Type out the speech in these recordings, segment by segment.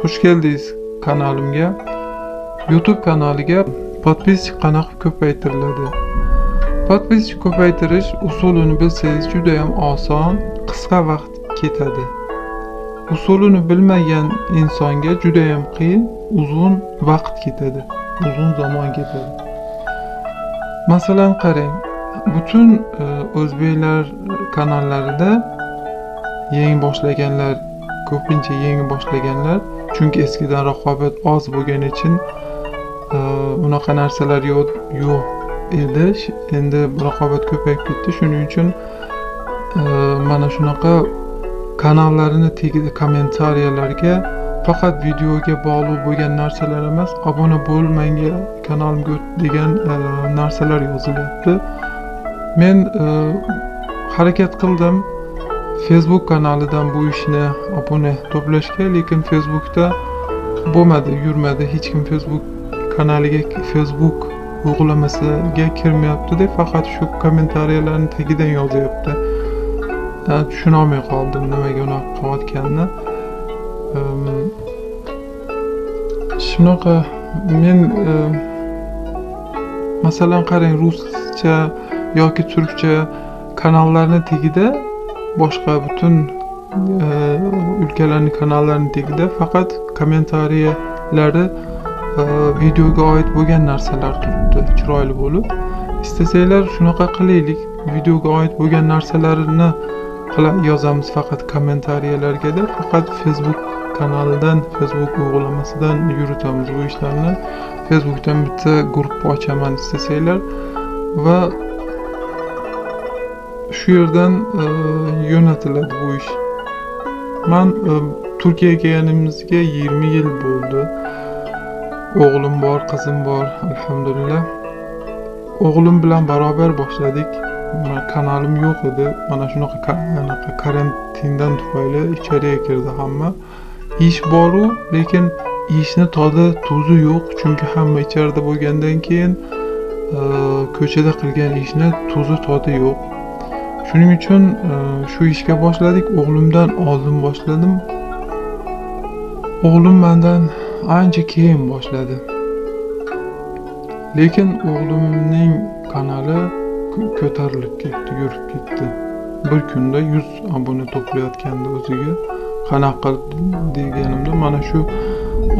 Xush keldingiz kanalimga. YouTube kanaliga podpisчик qanaqa ko'paytiriladi? Podpisчик ko'paytirish usulini bilsangiz juda ham oson, qisqa vaqt ketadi. Usulini bilmagan insonga juda ham qiyin, uzun vaqt ketadi, uzun zaman ketadi. Masalan qarang, bütün o'zbeklar kanallarida yangi boshlaganlar, ko'pincha yangi boshlaganlar, chunki eskidan raqobat oz bo'lgani uchun unaqa narsalar yo'q edi. Endi raqobat ko'payib ketdi. Shuning uchun mana shunaqa kanallarni tegida kommentariyalarga faqat videoga bog'liq bo'lgan narsalar emas, obuna bo'l menga kanalimga o't degan narsalar yozilyapti. Men harakat qildim Facebook kanalidan bu ishni obuna to'plashga, lekin Facebookda bo'lmadi, yurmadi. Hech kim Facebook kanaliga, Facebook uyg'unlamasiga kirmayapti deb faqat shu kommentariyalarning tagidan yozyapti. Tushunolmay qoldim nimaga unaqa qilayotganini. Shunaqa men masalan qarang, ruscha yoki turkcha kanallarning tagida, boshqa butun ülkelerning kanallarining tagida faqat kommentariyalari videoga oid bo'lgan narsalar turibdi, chiroyli bo'lib. Istasanglar shunaqa qilaylik, videoga oid bo'lgan narsalarni yozamiz faqat kommentariyalarga, faqat Facebook kanalidan, Facebook uyg'unlamasidan yuritamiz bu ishlarni. Facebookdan bitta guruh ochaman istasanglar va shu yerdan yo'natiladi bu ish. Men Turkiyaga kelganimizga 20 yil bo'ldi. O'g'lim bor, qizim bor, alhamdulillah. O'g'lim bilan barobar boshladik. Kanalim yo'q edi. Mana shunaqa karantindan tufayli ichariga kirdi hamma. Ish bor-u, lekin ishni tuzi yo'q, chunki hamma icharida bo'lgandan keyin ko'chada qilgan ishni tuzi yo'q. Shuning uchun shu ishga boshladik. O'g'limdan oldin boshladim. O'g'lim mendan ancha keyin boshladi. Lekin o'g'limning kanali ko'tarilib ketdi, yurib ketdi. Bir kunda 100 obuna to'playotgandi o'ziga. Qanaqa deganimda mana shu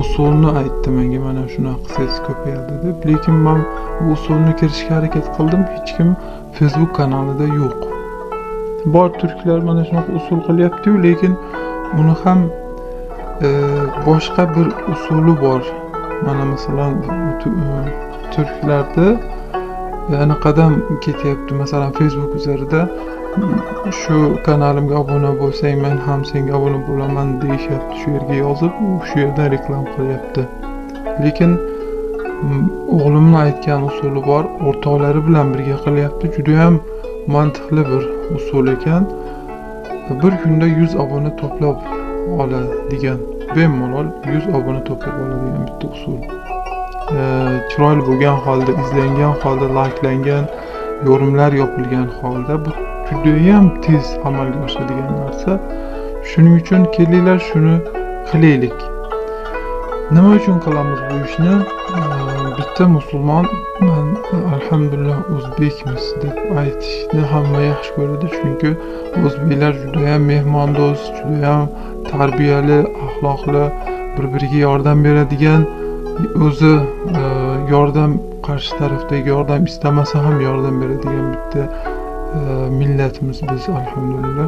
usulni aytdi menga, mana shunaqa qilsangiz ko'payadi deb. Lekin men bu usulni kirishga harakat qildim, hech kim Facebook kanalida yo'q. Bor turklar mana shunaqa usul qilyapti-yu, lekin uni ham boshqa bir usuli bor. Mana masalan turklarda yana qadam ketyapti. Masalan Facebook üzerinde shu kanalimga obuna bo'lsang, men ham senga obuna bo'laman deyishyapti. Shu yerga yozib, shu yerdan reklam qilyapti. Lekin o'g'limning aytgan usuli bor, o'rtoqlari bilan birga qilyapti. Juda ham mantiqli bir usul ekan. Bir kunda 100 obuna to'plab oladigan, bemalol 100 obuna to'plab oladigan bitta usul. Chiroyli bo'lgan holda, izlangan holda, likelangan, yorumlar yopilgan holda bu juda ham tez amalga oshadigan narsa. Shuning uchun kelinglar shuni qilaylik. Nima uchun qilamiz bu ishni? Bitta musulmon men alhamdulillah o'zbekmiz deb aytishni hamma yaxshi ko'radi, chunki o'zbeklar juda ham mehmondo'st, juda ham tarbiyali, axloqli, bir-biriga yordam beradigan, o'zi yordam qarshi tarafdagi yordam istamasa ham yordam beradigan bitta millatimiz biz, alhamdulillah.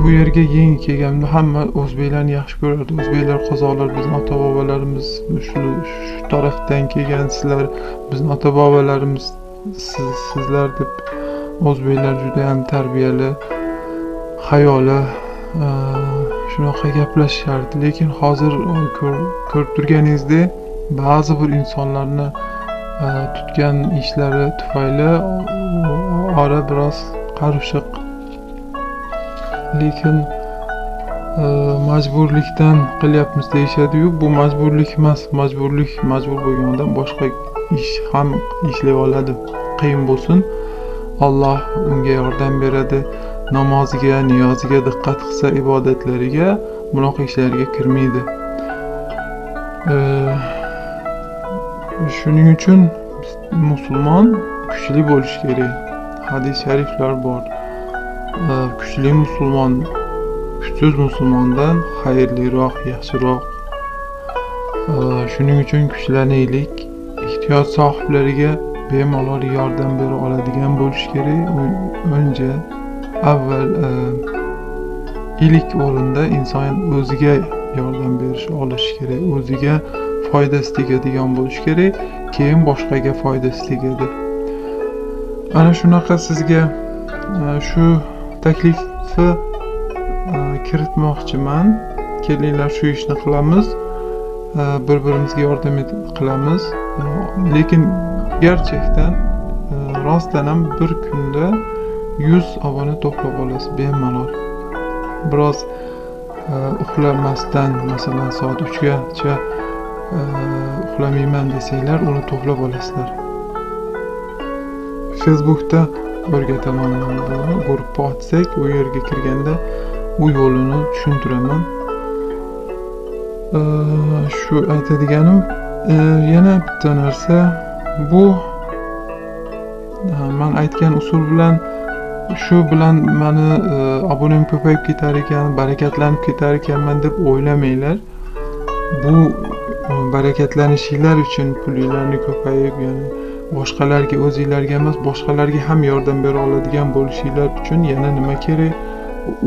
Bu yerga yangi kelganimda hamma o'zbeklarni yaxshi ko'rardi. O'zbeklar, qozoqlar bizning ota-bobolarimiz, shu tarafdan kelgan sizlar bizning ota-bobolarimiz, sizlar deb o'zbeklar juda ham tarbiyali, hayoli, shunaqa gaplashishardi. Lekin hozir ko'rib turganingizdek, ba'zi bir insonlarni tutgan ishlari tufayli ora biroz qarushiq. Lekin majburlikdan qilyapmiz deyishadi-yu, bu majburlik emas. Majbur bo'lgan odam boshqa ish ham ishlay oladi. Qiyin bo'lsin, Alloh unga yordam beradi. namoziga, niyoziga diqqat qilsa, ibodatlariga, bunaqa ishlarga kirmaydi. Shuning uchun musulmon kuchli bo'lishi kerak. Hadis shariflar bor. Kuchli musulmon kuchsiz musulmondan xayrliroq, yaxshiroq. Shuning uchun kuchlanaylik. Ehtiyoj sohiblariga bemalol yordam bera oladigan bo'lish kerak. Önce avval ilk o'rinda inson o'ziga yordam berish olishi kerak. O'ziga foydasi tegadigan bo'lish kerak, keyin boshqaga foydasi tegadi. Ana shunaqa sizga shu taklifni kiritmoqchiman. Kelinglar shu ishni qilamiz. Bir-birimizga yordam qilamiz. Lekin gerçekten rostdan ham bir kunda 100 obuna to'plab olasiz bemalol. Biroz uxlamasdan, masalan soat 3gacha uxlamayman desanglar, uni to'plab olasizlar. Facebookda o'rgataman buni, gruppa ochsak, u yerga kirganda u yo'lini tushuntiraman. Shu aytadiganim, yana bitta narsa, bu men aytgan usul bilan shu bilan meni obunem ko'payib ketar ekan, barakatlanib ketar ekanman deb o'ylamanglar. Bu barakatlanishinglar uchun pulinglarni ko'payib, ya'ni boshqalarga, o'zinglarga emas, boshqalarga ham yordam bera oladigan bo'lishinglar uchun yana nima kerak?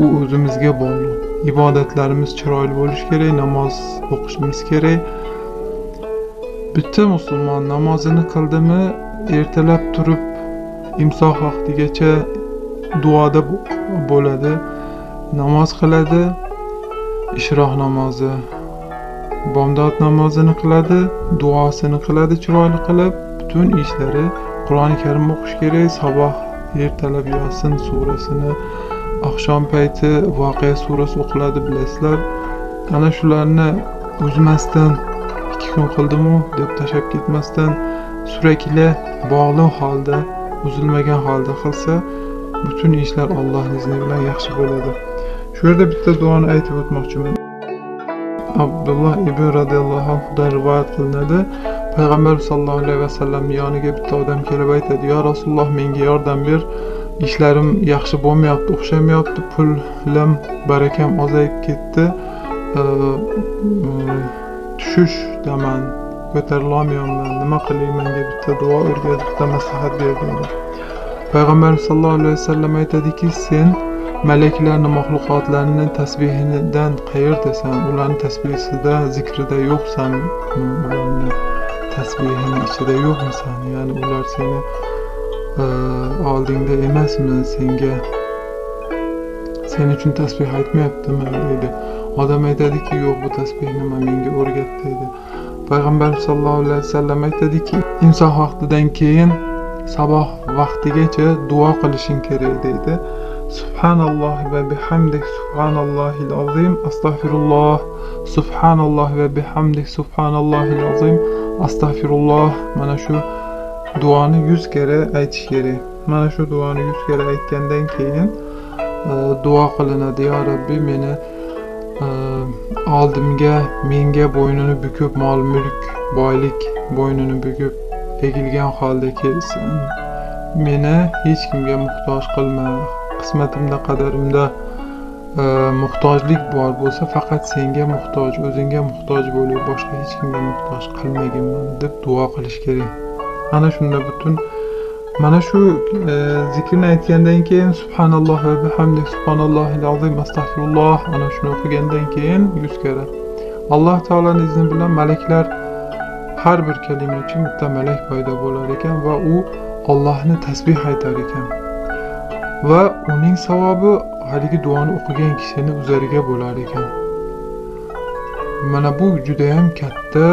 U o'zimizga bog'liq. Ibodatlarimiz chiroyli bo'lishi kerak, namoz o'qishimiz kerak. Bitta musulmon namozini qildimi, ertalab turib imsoh vaqtigacha duoda bo'ladi, namoz qiladi, ishroq namozi, bomdod namozini qiladi, duosini qiladi chiroyli qilib, butun ishlari Qur'oni Karim o'qish kerak, sabah ertalab Yosin surasini, oqshom payti Voqea surasi o'qiladi, bilasizlar. Ana shularni uzmasdan 2 kun qildimu deb tashab ketmasdan surakli bog'liq holda, uzilmagan holda qilsa, butun ishlar Alloh izni bilan yaxshi bo'ladi. Shu yerda bitta duoni aytib o'tmoqchiman. Abdullah ibn radhiyallohu anhudan rivoyat qilinadi. Payg'ambar sollallohu alayhi vasallam yoniga bitta odam kelib aytadi: "Ya Rasululloh, menga yordam ber. İşlerim yaxshi bo'lmayapti, o'xshamayapti, pulim, barakam ozayib ketdi. Tushishdaman, ko'tarilolmayapman. Nima qilay? Menga bitta duo o'rgat, bitta maslahat ber" dedi. Payg'ambar sollallohu alayhi vasallam aytadiki, sen malaklarni, mahluqotlarni tasbihidan qayerdasan? Ularning tasbihida, zikrida yo'qsan, ularning tasbihini ichida yo'qmisan? Ya'ni ular seni oldingda emasmi? Sen uchun tasbih aytmayaptimi dedi. Odam aytadiki, yo'q, bu tasbihni menga o'rgat dedi. Payg'ambar sollallohu alayhi vasallam aytadiki, imsoh vaqtidan keyin sabah vaqtigacha duo qilishing kerak dedi. Subhanalloh va bihamdik, subhanallohil azim, astagfirulloh, subhanalloh va bihamdik, subhanallohil azim, astagfirulloh. Mana shu duoni 100 kere aytish kerak. Mana shu duoni 100 kere aytgandan keyin duo qilinadi: "Ya Rabbi, meni oldimga, menga bo'ynini bukib, mol mulk, boylik bo'ynini bukib egilgan holda kelsin. Meni hech kimga muhtoj qilma. Qismatimda, qadarimda muhtojlik bor bo'lsa, faqat senga muhtoj, o'zingga muhtoj bo'lib, boshqa hech kimga muhtoj qilmagin meni" deb duo qilish kerak. Ana shunda butun mana shu zikrni aytgandan keyin subhanalloh va bihamdik, subhanallohil azim, astagfirulloh, ana shuni o'qigandan keyin 100 kere Alloh taolaning izni bilan malaklar, har bir kalima uchun bitta malak paydo bo'lar ekan va u Allohni tasbih aytar ekan. Va uning savobi haligi duoni o'qigan kishini uzariga bo'lar ekan. Mana bu juda ham katta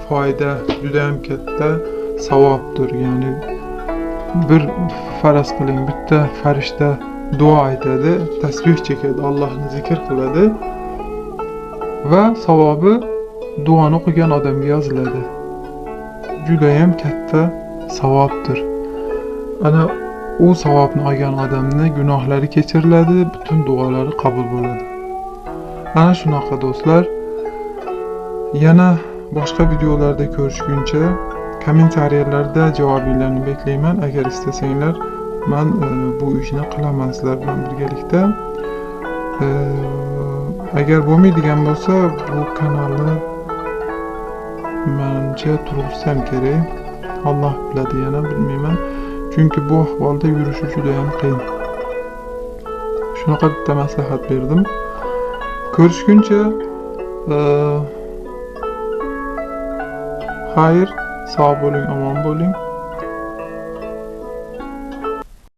foyda, juda ham katta savobdir. Ya'ni bir faraz qiling, bitta farishta duo aytadi, tasbih chekadi, Allohni zikr qiladi va savobi duoni o'qigan odamga yoziladi. Juda ham katta savobdir. Ana u savobni olgan odamni gunohlari kechiriladi, butun duolari qabul bo'ladi. Ana shunaqa do'stlar. Yana boshqa videolarda ko'rishguncha kommentariyalarda javobinglarni beklayman. Agar istasanglar men bu ishni qilaman sizlar bilan birgalikda. Agar bo'lmaydigan bo'lsa bu kanalni menimcha turg'izsam kerak. Alloh biladi, yana bilmayman. Chunki bu ahvolda yurishi juda ham qiyin. Shunaqa bitta maslahat berdim. Ko'rishguncha xayr, sog' bo'ling, omon bo'ling.